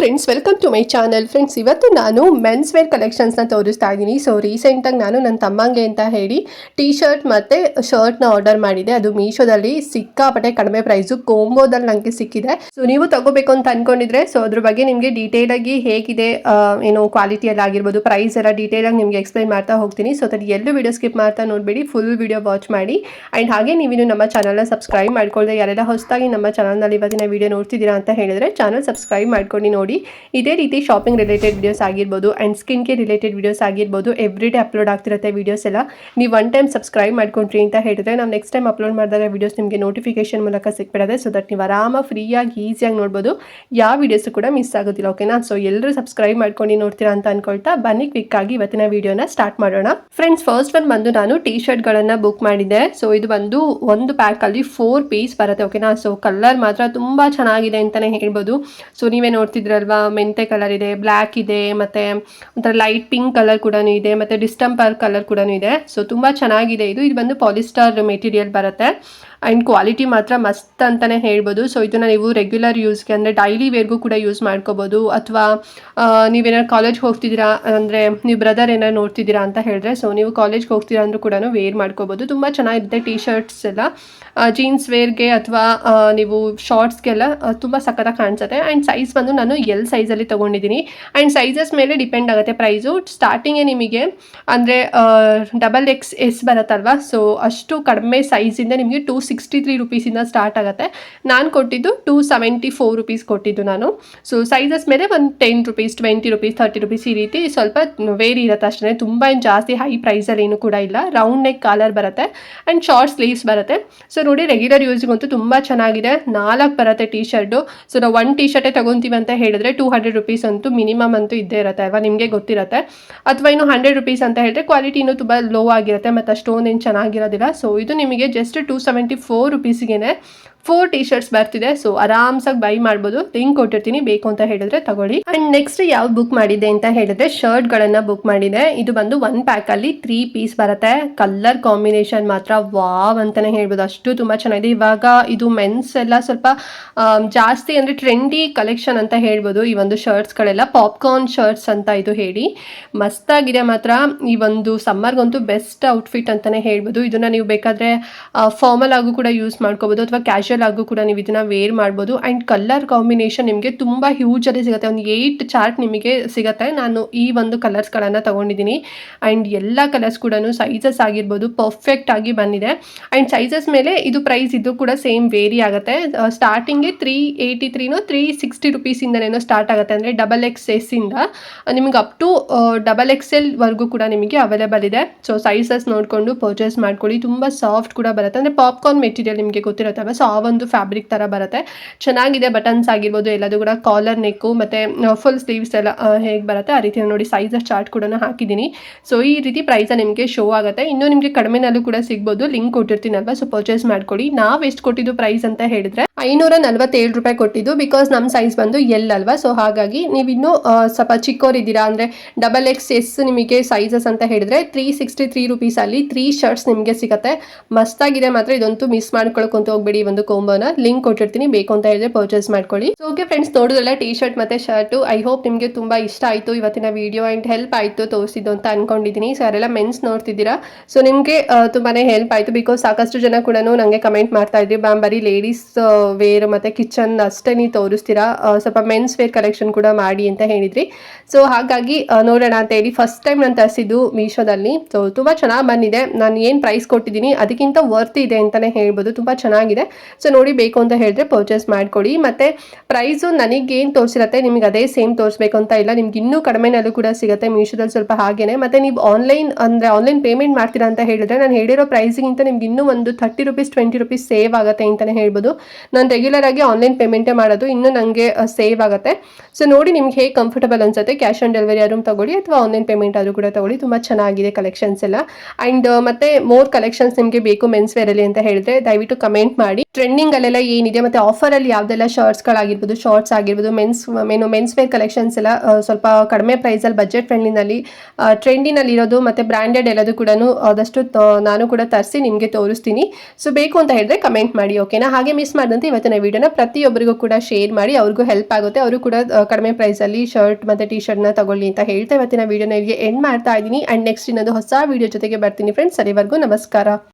Friends, welcome to my channel. Friends, ಇವತ್ತು ನಾನು men's wear ಕಲೆಕ್ಷನ್ಸ್ನ ತೋರಿಸ್ತಾ ಇದ್ದೀನಿ. ಸೊ ರೀಸೆಂಟಾಗಿ ನಾನು ನನ್ನ ತಮ್ಮಂಗೆ ಅಂತ ಹೇಳಿ ಟೀ ಶರ್ಟ್ ಮತ್ತು ಶರ್ಟ್ನ ಆರ್ಡರ್ ಮಾಡಿದೆ. ಅದು ಮೀಶೋದಲ್ಲಿ ಸಿಕ್ಕಾಪಟ್ಟೆ ಕಡಿಮೆ ಪ್ರೈಸು ಕೋಂಬೋದಲ್ಲಿ ನನಗೆ ಸಿಕ್ಕಿದೆ. ಸೊ ನೀವು ತಗೋಬೇಕು ಅಂತ ಅಂದ್ಕೊಂಡಿದ್ರೆ ಸೊ ಅದ್ರ ಬಗ್ಗೆ ನಿಮಗೆ ಡೀಟೇಲಾಗಿ ಹೇಗಿದೆ ಏನು ಕ್ವಾಲಿಟಿಯಲ್ಲಿ ಆಗಿರ್ಬೋದು, ಪ್ರೈಸ್ ಎಲ್ಲ ಡೀಟೇಲಾಗಿ ನಿಮಗೆ ಎಕ್ಸ್ಪ್ಲೈನ್ ಮಾಡ್ತಾ ಹೋಗ್ತೀನಿ. ಸೊ ಅದನ್ನು ಎಲ್ಲೂ ವಿಡಿಯೋ ಸ್ಕಿಪ್ ಮಾಡ್ತಾ ನೋಡಬೇಡಿ, ಫುಲ್ ವಿಡಿಯೋ ವಾಚ್ ಮಾಡಿ. ಆ್ಯಂಡ್ ಹಾಗೆ ನೀವಿನ್ನು ನಮ್ಮ ಚಾನಲ್ನ ಸಬ್ಸ್ಕ್ರೈಬ್ ಮಾಡ್ಕೊಳ್ಳದೆ ಯಾರೆಲ್ಲ ಹೊಸದಾಗಿ ನಮ್ಮ ಚಾನಲ್ನಲ್ಲಿ ಇವತ್ತಿನ ವಿಡಿಯೋ ನೋಡ್ತಿದ್ದೀರಾ ಅಂತ ಹೇಳಿದ್ರೆ ಚಾನಲ್ ಸಬ್ಸ್ಕ್ರೈಬ್ ಮಾಡ್ಕೊಂಡು ನೋಡಿ. ಇದೇ ರೀತಿ ಶಾಪಿಂಗ್ ರಿಲೇಟೆಡ್ ವಿಡಿಯೋಸ್ ಆಗಿರ್ಬೋದು and skin care related videos ಆಗಿರ್ಬೋದು ಎವ್ರಿಡೇ ಅಪ್ಲೋಡ್ ಆಗ್ತಿರುತ್ತೆ ವಿಡಿಯೋಸ್ ಎಲ್ಲ. ನೀವು ಒನ್ ಟೈಮ್ ಸಬ್ಸ್ಕ್ರೈಬ್ ಮಾಡ್ಕೊಂಡ್ರಿ ಅಂತ ಹೇಳಿದ್ರೆ ನಾವು ನೆಕ್ಸ್ಟ್ ಟೈಮ್ ಅಪ್ಲೋಡ್ ಮಾಡಿದಾಗ ವಿಡಿಯೋಸ್ ನಿಮಗೆ ನೋಟಿಫಿಕೇಶನ್ ಮೂಲಕ ಸಿಕ್ಬಿಡೋದೆ. ಸೊ ದಟ್ ನೀವು ಆರಾಮಾಗಿ ಫ್ರೀಯಾಗಿ ಈಸಿಯಾಗಿ ನೋಡ್ಬೋದು, ಯಾವ ವಿಡಿಯೋಸು ಕೂಡ ಮಿಸ್ ಆಗೋದಿಲ್ಲ. ಓಕೆನಾ? ಸೊ ಎಲ್ಲರೂ ಸಬ್ಸ್ಕ್ರೈಬ್ ಮಾಡ್ಕೊಂಡು ನೋಡ್ತೀರಾ ಅಂತ ಅನ್ಕೊಳ್ತಾ ಬನ್ನಿ ಕ್ವಿಕ್ ಆಗಿ ಇವತ್ತಿನ ವಿಡಿಯೋನ ಸ್ಟಾರ್ಟ್ ಮಾಡೋಣ. ಫ್ರೆಂಡ್ಸ್, ಫಸ್ಟ್ ಒನ್ ಬಂದು ನಾನು ಟೀ ಶರ್ಟ್ಗಳನ್ನು ಬುಕ್ ಮಾಡಿದ್ದೆ. ಸೊ ಇದು ಬಂದು ಒಂದು ಪ್ಯಾಕಲ್ಲಿ 4 ಪೀಸ್ ಬರುತ್ತೆ. ಓಕೆನಾ? ಸೊ ಕಲರ್ ಮಾತ್ರ ತುಂಬ ಚೆನ್ನಾಗಿದೆ ಅಂತಲೇ ಹೇಳ್ಬೋದು. ಸೊ ನೀವೇ ನೋಡ್ತಿದ್ರಲ್ವಾ, ಮೆಂತೆ ಕಲರ್ ಇದೆ, ಬ್ಲ್ಯಾಕ್ ಇದೆ, ಮತ್ತು ಒಂಥರ ಲೈಟ್ ಪಿಂಕ್ ಕಲರ್ ಕೂಡ ಇದೆ, ಮತ್ತು ಡಿಸ್ಟಂಪರ್ ಕಲರ್ ಕೂಡ ಇದೆ. ಸೊ ತುಂಬ ಚೆನ್ನಾಗಿದೆ. ಇದು ಬಂದು ಪಾಲಿಸ್ಟರ್ ಮೆಟೀರಿಯಲ್ ಬರುತ್ತೆ ಆ್ಯಂಡ್ ಕ್ವಾಲಿಟಿ ಮಾತ್ರ ಮಸ್ತ್ ಅಂತಲೇ ಹೇಳ್ಬೋದು. ಸೊ ಇದನ್ನು ನೀವು ರೆಗ್ಯುಲರ್ ಯೂಸ್ಗೆ ಅಂದರೆ ಡೈಲಿ ವೇರ್ಗೂ ಕೂಡ ಯೂಸ್ ಮಾಡ್ಕೋಬೋದು. ಅಥವಾ ನೀವೇನಾದ್ರು ಕಾಲೇಜ್ಗೆ ಹೋಗ್ತಿದ್ದೀರಾ ಅಂದರೆ ನೀವು ಬ್ರದರ್ ಏನಾರು ನೋಡ್ತಿದ್ದೀರಾ ಅಂತ ಹೇಳಿದ್ರೆ ಸೊ ನೀವು ಕಾಲೇಜ್ಗೆ ಹೋಗ್ತೀರಾ ಅಂದರೂ ಕೂಡ ವೇರ್ ಮಾಡ್ಕೋಬೋದು. ತುಂಬ ಚೆನ್ನಾಗಿರುತ್ತೆ ಟೀ ಶರ್ಟ್ಸ್ ಎಲ್ಲ ಜೀನ್ಸ್ ವೇರ್ಗೆ ಅಥವಾ ನೀವು ಶಾರ್ಟ್ಸ್ಗೆಲ್ಲ ತುಂಬ ಸಖತ್ತಾಗಿ ಕಾಣಿಸುತ್ತೆ. ಆ್ಯಂಡ್ ಸೈಜ್ ಬಂದು ನಾನು ಎಲ್ ಸೈಜಲ್ಲಿ ತೊಗೊಂಡಿದ್ದೀನಿ. ಆ್ಯಂಡ್ ಸೈಜಸ್ ಮೇಲೆ ಡಿಪೆಂಡ್ ಆಗುತ್ತೆ ಪ್ರೈಸು. ಸ್ಟಾರ್ಟಿಂಗೇ ನಿಮಗೆ ಅಂದರೆ XXS ಬರುತ್ತಲ್ವ, ಸೊ ಅಷ್ಟು ಕಡಿಮೆ ಸೈಜಿಂದ ನಿಮಗೆ 263 ರುಪೀಸಿಂದ ಸ್ಟಾರ್ಟ್ ಆಗುತ್ತೆ. ನಾನು ಕೊಟ್ಟಿದ್ದು 274 ರುಪೀಸ್ ಕೊಟ್ಟಿದ್ದು ನಾನು. ಸೊ ಸೈಜಸ್ ಮೇಲೆ ಒಂದು 10 ರುಪೀಸ್, 20 ರುಪೀಸ್, 30 ರುಪೀಸ್ ಈ ರೀತಿ ಸ್ವಲ್ಪ ವೇರಿ ಇರುತ್ತೆ ಅಷ್ಟೇ. ತುಂಬ ಏನು ಜಾಸ್ತಿ ಹೈ ಪ್ರೈಸಲ್ಲಿ ಏನೂ ಕೂಡ ಇಲ್ಲ. ರೌಂಡ್ ನೆಕ್ ಕಾಲರ್ ಬರುತ್ತೆ ಆ್ಯಂಡ್ ಶಾರ್ಟ್ ಸ್ಲೀವ್ಸ್ ಬರುತ್ತೆ. ಸೊ ನೋಡಿ, ರೆಗ್ಯುಲರ್ ಯೂಸ್ಗಂತೂ ತುಂಬ ಚೆನ್ನಾಗಿದೆ. 4 ಬರುತ್ತೆ ಟೀ ಶರ್ಟು. ಸೊ ನಾವು 1 ಟೀ ಶರ್ಟೇ ತೊಗೊತೀವಿ ಅಂತ ಹೇಳಿದ್ರೆ 200 ರುಪೀಸ್ ಅಂತೂ ಮಿನಿಮಮ್ ಅಂತೂ ಇದ್ದೇ ಇರುತ್ತೆ ಅಲ್ವಾ, ನಿಮಗೆ ಗೊತ್ತಿರುತ್ತೆ. ಅಥವಾ ಇನ್ನು 100 ರುಪೀಸ್ ಅಂತ ಹೇಳಿದ್ರೆ ಕ್ವಾಲಿಟಿ ಇನ್ನೂ ತುಂಬ ಲೋ ಆಗಿರುತ್ತೆ ಮತ್ತು ಅಷ್ಟೊಂದು ಏನು ಚೆನ್ನಾಗಿರೋದಿಲ್ಲ. ಸೊ ಇದು ನಿಮಗೆ ಜಸ್ಟ್ 274 ರುಪೀಸಿಗೆ 4 ಟೀ ಶರ್ಟ್ಸ್ ಬರ್ತಿದೆ. ಸೊ ಆರಾಮ್ಸಾಗಿ ಬೈ ಮಾಡ್ಬೋದು. ಲಿಂಕ್ ಕೊಟ್ಟಿರ್ತೀನಿ, ಬೇಕು ಅಂತ ಹೇಳಿದ್ರೆ ತಗೊಳ್ಳಿ. ಆ್ಯಂಡ್ ನೆಕ್ಸ್ಟ್ ಯಾವ್ದು ಬುಕ್ ಮಾಡಿದೆ ಅಂತ ಹೇಳಿದ್ರೆ ಶರ್ಟ್ಗಳನ್ನು ಬುಕ್ ಮಾಡಿದೆ. ಇದು ಬಂದು 1 ಪ್ಯಾಕಲ್ಲಿ 3 ಪೀಸ್ ಬರುತ್ತೆ. ಕಲರ್ ಕಾಂಬಿನೇಷನ್ ಮಾತ್ರ ವಾವ್ ಅಂತಲೇ ಹೇಳ್ಬೋದು, ಅಷ್ಟು ತುಂಬ ಚೆನ್ನಾಗಿದೆ. ಇವಾಗ ಇದು ಮೆನ್ಸ್ ಎಲ್ಲ ಸ್ವಲ್ಪ ಜಾಸ್ತಿ ಅಂದರೆ ಟ್ರೆಂಡಿ ಕಲೆಕ್ಷನ್ ಅಂತ ಹೇಳ್ಬೋದು. ಈ ಒಂದು ಶರ್ಟ್ಸ್ಗಳೆಲ್ಲ ಪಾಪ್ಕಾರ್ನ್ ಶರ್ಟ್ಸ್ ಅಂತ ಇದು ಹೇಳಿ ಮಸ್ತಾಗಿದೆ ಮಾತ್ರ. ಈ ಒಂದು ಸಮ್ಮರ್ಗಂತೂ ಬೆಸ್ಟ್ ಔಟ್ಫಿಟ್ ಅಂತಲೇ ಹೇಳ್ಬೋದು. ಇದನ್ನು ನೀವು ಬೇಕಾದರೆ ಫಾರ್ಮಲ್ ಆಗು ಕೂಡ ಯೂಸ್ ಮಾಡ್ಕೋಬೋದು ಅಥವಾ ಕ್ಯಾಶುವಲ್ ಆಗು ಕೂಡ ನೀವು ಇದನ್ನ ವೇರ್ ಮಾಡ್ಬೋದು. ಆ್ಯಂಡ್ ಕಲರ್ ಕಾಂಬಿನೇಷನ್ ನಿಮಗೆ ತುಂಬ ಹ್ಯೂಜಲ್ಲಿ ಸಿಗುತ್ತೆ. ಒಂದು 8 ಚಾರ್ಟ್ ನಿಮಗೆ ಸಿಗುತ್ತೆ. ನಾನು ಈ ಒಂದು ಕಲರ್ಸ್ಗಳನ್ನು ತೊಗೊಂಡಿದ್ದೀನಿ ಆ್ಯಂಡ್ ಎಲ್ಲ ಕಲರ್ಸ್ ಕೂಡ ಸೈಜಸ್ ಆಗಿರ್ಬೋದು ಪರ್ಫೆಕ್ಟ್ ಆಗಿ ಬಂದಿದೆ. ಆ್ಯಂಡ್ ಸೈಜಸ್ ಮೇಲೆ ಇದು ಪ್ರೈಸ್ ಇದು ಕೂಡ ಸೇಮ್ ವೇರಿ ಆಗುತ್ತೆ. ಸ್ಟಾರ್ಟಿಂಗ್ಗೆ 383 360 ರುಪೀಸಿಂದನೇನೋ ಸ್ಟಾರ್ಟ್ ಆಗುತ್ತೆ. ಅಂದರೆ XXS ಇಂದ ನಿಮಗೆ ಅಪ್ ಟು XXL ವರೆಗೂ ಕೂಡ ನಿಮಗೆ ಅವೈಲೇಬಲ್ ಇದೆ. ಸೊ ಸೈಜಸ್ ನೋಡಿಕೊಂಡು ಪರ್ಚೇಸ್ ಮಾಡ್ಕೊಳ್ಳಿ. ತುಂಬ ಸಾಫ್ಟ್ ಕೂಡ ಬರುತ್ತೆ. ಅಂದರೆ ಪಾಪ್ಕಾರ್ನ್ ಮೆಟೀರಿಯಲ್ ನಿಮಗೆ ಗೊತ್ತಿರುತ್ತಲ್ಲ, ಸೊ ಆ ಒಂದು ಫ್ಯಾಬ್ರಿಕ್ ಥರ ಬರುತ್ತೆ. ಚೆನ್ನಾಗಿದೆ. ಬಟನ್ಸ್ ಆಗಿರ್ಬೋದು ಎಲ್ಲದೂ ಕೂಡ ಕಾಲರ್ ನೆಕ್ಕು ಮತ್ತು ಫುಲ್ ಸ್ಲೀವ್ಸ್ ಎಲ್ಲ ಹೇಗೆ ಬರುತ್ತೆ ಆ ರೀತಿ ನೋಡಿ ಸೈಜಸ್ ಚಾರ್ಟ್ ಕೂಡ ಹಾಕಿದ್ದೀನಿ. ಸೊ ಈ ರೀತಿ ಪ್ರೈಸ ನಿಮಗೆ ಶೋ ಆಗುತ್ತೆ. ಇನ್ನೂ ನಿಮಗೆ ಕಡಿಮೆನಲ್ಲೂ ಕೂಡ ಸಿಗ್ಬೋದು, ಲಿಂಕ್ ಕೊಟ್ಟಿರ್ತೀನಲ್ವ, ಸೊ ಪರ್ಚೇಸ್ ಮಾಡ್ಕೊಳ್ಳಿ. ನಾವು ಎಷ್ಟು ಕೊಟ್ಟಿದ್ದು ಪ್ರೈಸ್ ಅಂತ ಹೇಳಿದ್ರೆ 547 ರೂಪಾಯಿ ಕೊಟ್ಟಿದ್ದು. ಬಿಕಾಸ್ ನಮ್ಮ ಸೈಜ್ ಬಂದು ಎಲ್ ಅಲ್ವಾ, ಸೊ ಹಾಗಾಗಿ ನೀವು ಇನ್ನೂ ಸ್ವಲ್ಪ ಚಿಕ್ಕವರಿದ್ದೀರಾ ಅಂದರೆ XXS ನಿಮಗೆ ಸೈಜಸ್ ಅಂತ ಹೇಳಿದ್ರೆ 363 ರುಪೀಸಲ್ಲಿ 3 ಶರ್ಟ್ಸ್ ನಿಮಗೆ ಸಿಗುತ್ತೆ. ಮಸ್ತಾಗಿದೆ ಮಾತ್ರ, ಇದಂತೂ ಮಿಸ್ ಮಾಡ್ಕೊಳಕ್ಕಂತ ಹೋಗ್ಬೇಡಿ. ಒಂದು ಕೋಂಬೋನ ಲಿಂಕ್ ಕೊಟ್ಟಿರ್ತೀನಿ, ಬೇಕು ಅಂತ ಹೇಳಿದ್ರೆ ಪರ್ಚೇಸ್ ಮಾಡ್ಕೊಳ್ಳಿ. ಸೊ ಓಕೆ ಫ್ರೆಂಡ್ಸ್, ನೋಡೋದಲ್ಲ ಟೀ ಶರ್ಟ್ ಮತ್ತು ಶರ್ಟು. ಐ ಹೋಪ್ ನಿಮಗೆ ತುಂಬ ಇಷ್ಟ ಆಯಿತು ಇವತ್ತಿನ ವಿಡಿಯೋ ಆ್ಯಂಡ್ ಹೆಲ್ಪ್ ಆಯಿತು ತೋರಿಸಿದ್ದು ಅಂತ ಅನ್ಕೊಂಡಿದ್ದೀನಿ. ಸೊ ಯಾರೆಲ್ಲ ಮೆನ್ಸ್ ನೋಡ್ತಿದ್ದೀರಾ ಸೊ ನಿಮಗೆ ತುಂಬಾ ಹೆಲ್ಪ್ ಆಯಿತು. ಬಿಕಾಸ್ ಸಾಕಷ್ಟು ಜನ ಕೂಡ ನನಗೆ ಕಮೆಂಟ್ ಮಾಡ್ತಾ ಇದ್ರಿ, ಮ್ಯಾಮ್ ಬರೀ ಲೇಡೀಸ್ ವೇರ್ ಮತ್ತು ಕಿಚನ್ ಅಷ್ಟೇ ನೀವು ತೋರಿಸ್ತೀರಾ, ಸ್ವಲ್ಪ ಮೆನ್ಸ್ ವೇರ್ ಕಲೆಕ್ಷನ್ ಕೂಡ ಮಾಡಿ ಅಂತ ಹೇಳಿದ್ರಿ. ಸೊ ಹಾಗಾಗಿ ನೋಡೋಣ ಅಂತ ಹೇಳಿ ಫಸ್ಟ್ ಟೈಮ್ ನಾನು ತರಿಸಿದ್ದು ಮೀಶೋದಲ್ಲಿ. ಸೊ ತುಂಬ ಚೆನ್ನಾಗಿ ಬಂದಿದೆ. ನಾನು ಏನು ಪ್ರೈಸ್ ಕೊಟ್ಟಿದ್ದೀನಿ ಅದಕ್ಕಿಂತ ವರ್ತ್ ಇದೆ ಅಂತಲೇ ಹೇಳ್ಬೋದು. ತುಂಬ ಚೆನ್ನಾಗಿದೆ. ಸೊ ನೋಡಿ, ಬೇಕು ಅಂತ ಹೇಳಿದ್ರೆ ಪರ್ಚೇಸ್ ಮಾಡ್ಕೊಳ್ಳಿ. ಮತ್ತು ಪ್ರೈಸು ನನಗೇನು ತೋರಿಸಿರುತ್ತೆ ನಿಮಗೆ ಅದೇ ಸೇಮ್ ತೋರಿಸ್ಬೇಕು ಅಂತ ಇಲ್ಲ, ನಿಮ್ಗೆ ಇನ್ನೂ ಕಡಿಮೆನಲ್ಲೂ ಕೂಡ ಸಿಗುತ್ತೆ ಮೀಶೋದಲ್ಲಿ ಸ್ವಲ್ಪ ಹಾಗೇನೆ. ಮತ್ತು ನೀವು ಆನ್ಲೈನ್ ಪೇಮೆಂಟ್ ಮಾಡ್ತೀರಾ ಅಂತ ಹೇಳಿದ್ರೆ ನಾನು ಹೇಳಿರೋ ಪ್ರೈಸಿಗಿಂತ ನಿಮ್ಗೆ ಇನ್ನೂ ಒಂದು 30 ರುಪೀಸ್ 20 ರುಪೀಸ್ ಸೇವ್ ಆಗುತ್ತೆ ಅಂತಲೇ ಹೇಳ್ಬೋದು. ನಾನು ರೆಗ್ಯುಲರ್ ಆಗಿ ಆನ್ಲೈನ್ ಪೇಮೆಂಟೇ ಮಾಡೋದು, ಇನ್ನೂ ನನಗೆ ಸೇವ್ ಆಗುತ್ತೆ. ಸೊ ನೋಡಿ, ನಿಮ್ಗೆ ಹೇಗೆ ಕಂಫರ್ಟಬಲ್ ಅನ್ಸುತ್ತೆ, ಕ್ಯಾಶ್ ಆನ್ ಡೆಲಿವರಿ ಆದ್ರೂ ತಗೊಳ್ಳಿ ಅಥವಾ ಆನ್ಲೈನ್ ಪೇಮೆಂಟ್ ಆದರೂ ಕೂಡ ತಗೊಳ್ಳಿ. ತುಂಬ ಚೆನ್ನಾಗಿದೆ ಕಲೆಕ್ಷನ್ಸ್ ಎಲ್ಲ. ಆ್ಯಂಡ್ ಮತ್ತೆ ಮೋರ್ ಕಲೆಕ್ಷನ್ಸ್ ನಿಮಗೆ ಬೇಕು ಮೆನ್ಸ್ ವೇರಲ್ಲಿ ಅಂತ ಹೇಳಿದ್ರೆ ದಯವಿಟ್ಟು ಕಮೆಂಟ್ ಮಾಡಿ. ಟ್ರೆಂಡಿ ಟ್ರೆಂಡಿಂಗಲ್ಲೆಲ್ಲ ಏನಿದೆ ಮತ್ತು ಆಫರಲ್ಲಿ ಯಾವುದೆಲ್ಲ ಶರ್ಟ್ಸ್ಗಳಾಗಿರ್ಬೋದು, ಶಾರ್ಟ್ಸ್ ಆಗಿರ್ಬೋದು, ಮೆನ್ಸ್ ವೇರ್ ಕಲೆಕ್ಷನ್ಸ್ ಎಲ್ಲ ಸ್ವಲ್ಪ ಕಡಿಮೆ ಪ್ರೈಸಲ್ಲಿ ಬಜೆಟ್ ಫ್ರೆಂಡ್ಲಿನಲ್ಲಿ ಟ್ರೆಂಡಿನಲ್ಲಿರೋದು ಮತ್ತು ಬ್ರ್ಯಾಂಡೆಡ್ ಎಲ್ಲದು ಕೂಡ ಆದಷ್ಟು ನಾನು ಕೂಡ ತರಿಸಿ ನಿಮಗೆ ತೋರಿಸ್ತೀನಿ. ಸೊ ಬೇಕು ಅಂತ ಹೇಳಿದ್ರೆ ಕಮೆಂಟ್ ಮಾಡಿ, ಓಕೆನಾ? ಹಾಗೆ ಮಿಸ್ ಮಾಡಿದಂತೆ ಇವತ್ತಿನ ವಿಡಿಯೋನ ಪ್ರತಿಯೊಬ್ಬರಿಗೂ ಕೂಡ ಶೇರ್ ಮಾಡಿ, ಅವ್ರಿಗೂ ಹೆಲ್ಪ್ ಆಗುತ್ತೆ, ಅವರು ಕೂಡ ಕಡಿಮೆ ಪ್ರೈಸಲ್ಲಿ ಶರ್ಟ್ ಮತ್ತು ಟಿ ಶರ್ಟ್ನ ತಗೊಳ್ಳಿ ಅಂತ ಹೇಳ್ತಾ ಇವತ್ತಿನ ವಿಡಿಯೋನ ಇಲ್ಲಿಗೆ ಎಂಡ್ ಮಾಡ್ತಾ ಇದ್ದೀನಿ. ಆ್ಯಂಡ್ ನೆಕ್ಸ್ಟ್ ಇನ್ನೊಂದು ಹೊಸ ವಿಡಿಯೋ ಜೊತೆಗೆ ಬರ್ತೀನಿ ಫ್ರೆಂಡ್ಸ್. ಅಲ್ಲಿವರೆಗೂ ನಮಸ್ಕಾರ.